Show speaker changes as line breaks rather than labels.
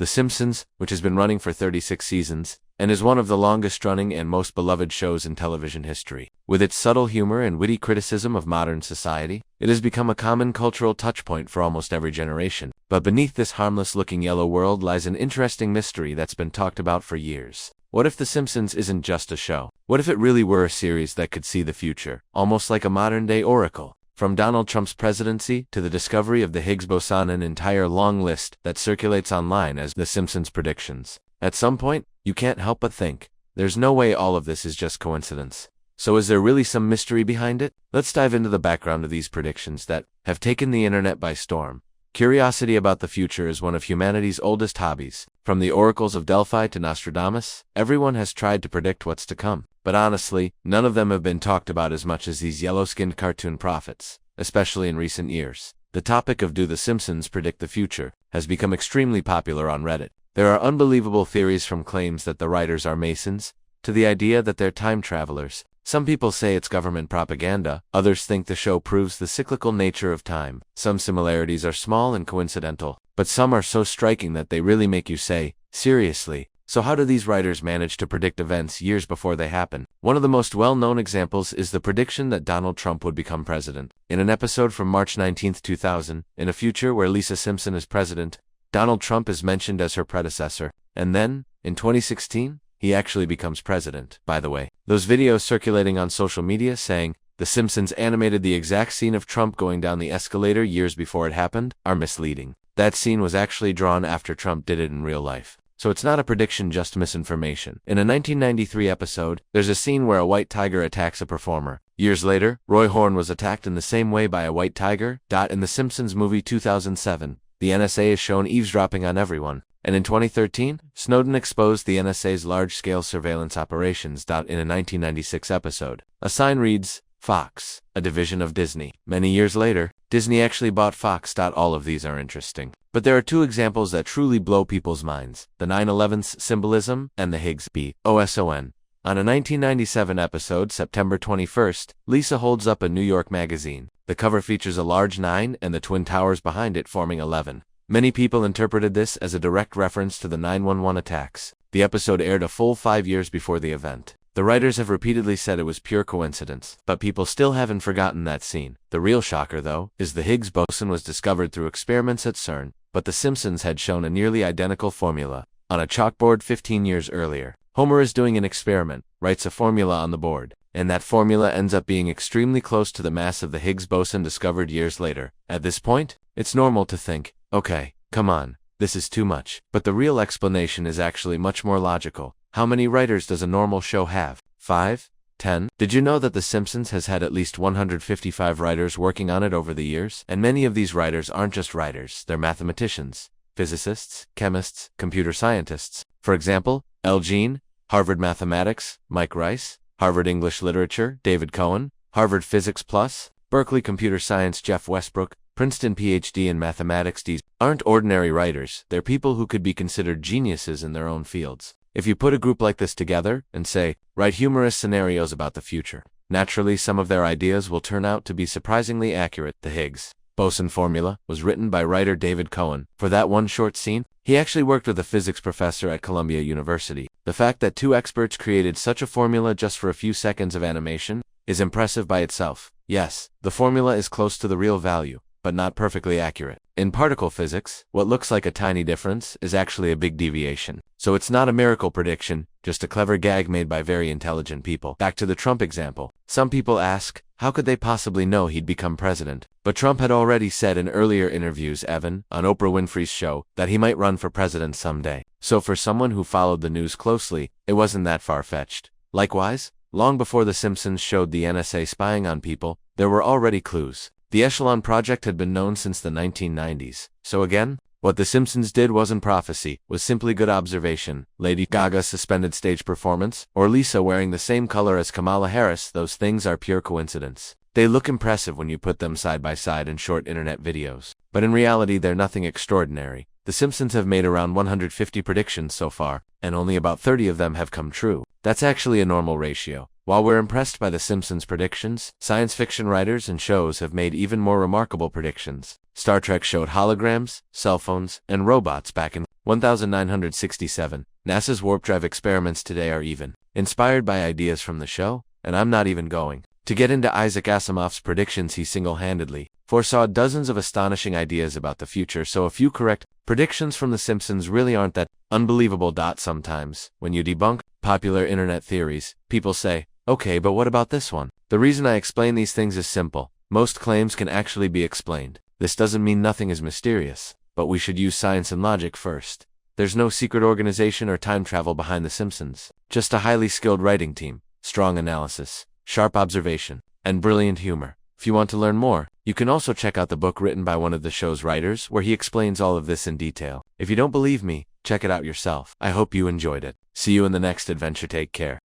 The Simpsons, which has been running for 36 seasons, and is one of the longest-running and most beloved shows in television history. With its subtle humor and witty criticism of modern society, it has become a common cultural touchpoint for almost every generation. But beneath this harmless-looking yellow world lies an interesting mystery that's been talked about for years. What if The Simpsons isn't just a show? What if it really were a series that could see the future, almost like a modern-day oracle? From Donald Trump's presidency to the discovery of the Higgs boson, an entire long list that circulates online as The Simpsons predictions. At some point, you can't help but think, there's no way all of this is just coincidence. So is there really some mystery behind it? Let's dive into the background of these predictions that have taken the internet by storm. Curiosity about the future is one of humanity's oldest hobbies. From the oracles of Delphi to Nostradamus, everyone has tried to predict what's to come. But honestly, none of them have been talked about as much as these yellow-skinned cartoon prophets, especially in recent years. The topic of "Do the Simpsons predict the future?" has become extremely popular on Reddit. There are unbelievable theories, from claims that the writers are Masons, to the idea that they're time travelers. Some people say it's government propaganda, others think the show proves the cyclical nature of time. Some similarities are small and coincidental, but some are so striking that they really make you say, seriously? So how do these writers manage to predict events years before they happen? One of the most well-known examples is the prediction that Donald Trump would become president. In an episode from March 19, 2000, in a future where Lisa Simpson is president, Donald Trump is mentioned as her predecessor, and then, in 2016, he actually becomes president. By the way, those videos circulating on social media saying The Simpsons animated the exact scene of Trump going down the escalator years before it happened are misleading. That scene was actually drawn after Trump did it in real life. So it's not a prediction, just misinformation. In a 1993 episode, there's a scene where a white tiger attacks a performer. Years later, Roy Horn was attacked in the same way by a white tiger. In the Simpsons movie 2007, the NSA is shown eavesdropping on everyone. And in 2013, Snowden exposed the NSA's large-scale surveillance operations. In a 1996 episode, a sign reads, Fox, a division of Disney. Many years later, Disney actually bought Fox. All of these are interesting. But there are two examples that truly blow people's minds: the 9/11's symbolism and the Higgs boson. On a 1997 episode, September 21st, Lisa holds up a New York magazine. The cover features a large 9 and the Twin Towers behind it forming 11. Many people interpreted this as a direct reference to the 9/11 attacks. The episode aired a full 5 years before the event. The writers have repeatedly said it was pure coincidence, but people still haven't forgotten that scene. The real shocker, though, is the Higgs boson was discovered through experiments at CERN, but The Simpsons had shown a nearly identical formula on a chalkboard 15 years earlier. Homer is doing an experiment, writes a formula on the board, and that formula ends up being extremely close to the mass of the Higgs boson discovered years later. At this point, it's normal to think, okay, come on, this is too much. But the real explanation is actually much more logical. How many writers does a normal show have? 5? 10? Did you know that The Simpsons has had at least 155 writers working on it over the years? And many of these writers aren't just writers, they're mathematicians, physicists, chemists, computer scientists. For example, L. Jean, Harvard Mathematics, Mike Rice, Harvard English Literature, David Cohen, Harvard Physics Plus, Berkeley Computer Science, Jeff Westbrook, Princeton PhD in Mathematics. These aren't ordinary writers, they're people who could be considered geniuses in their own fields. If you put a group like this together and say, write humorous scenarios about the future, naturally some of their ideas will turn out to be surprisingly accurate. The Higgs boson formula was written by writer David Cohen. For that one short scene, he actually worked with a physics professor at Columbia University. The fact that two experts created such a formula just for a few seconds of animation is impressive by itself. Yes, the formula is close to the real value, but not perfectly accurate. In particle physics, what looks like a tiny difference is actually a big deviation. So it's not a miracle prediction, just a clever gag made by very intelligent people. Back to the Trump example. Some people ask, how could they possibly know he'd become president? But Trump had already said in earlier interviews, on Oprah Winfrey's show, that he might run for president someday. So for someone who followed the news closely, it wasn't that far-fetched. Likewise, long before The Simpsons showed the NSA spying on people, there were already clues. The Echelon Project had been known since the 1990s. So again, what The Simpsons did wasn't prophecy, was simply good observation. Lady Gaga's suspended stage performance, or Lisa wearing the same color as Kamala Harris, those things are pure coincidence. They look impressive when you put them side by side in short internet videos. But in reality, they're nothing extraordinary. The Simpsons have made around 150 predictions so far, and only about 30 of them have come true. That's actually a normal ratio. While we're impressed by The Simpsons' predictions, science fiction writers and shows have made even more remarkable predictions. Star Trek showed holograms, cell phones, and robots back in 1967. NASA's warp drive experiments today are even inspired by ideas from the show, and I'm not even going to get into Isaac Asimov's predictions. He single-handedly foresaw dozens of astonishing ideas about the future, so a few correct predictions from The Simpsons really aren't that unbelievable. Sometimes, when you debunk popular internet theories, people say, okay, but what about this one? The reason I explain these things is simple. Most claims can actually be explained. This doesn't mean nothing is mysterious, but we should use science and logic first. There's no secret organization or time travel behind The Simpsons, just a highly skilled writing team, strong analysis, sharp observation, and brilliant humor. If you want to learn more, you can also check out the book written by one of the show's writers, where he explains all of this in detail. If you don't believe me, check it out yourself. I hope you enjoyed it. See you in the next adventure. Take care.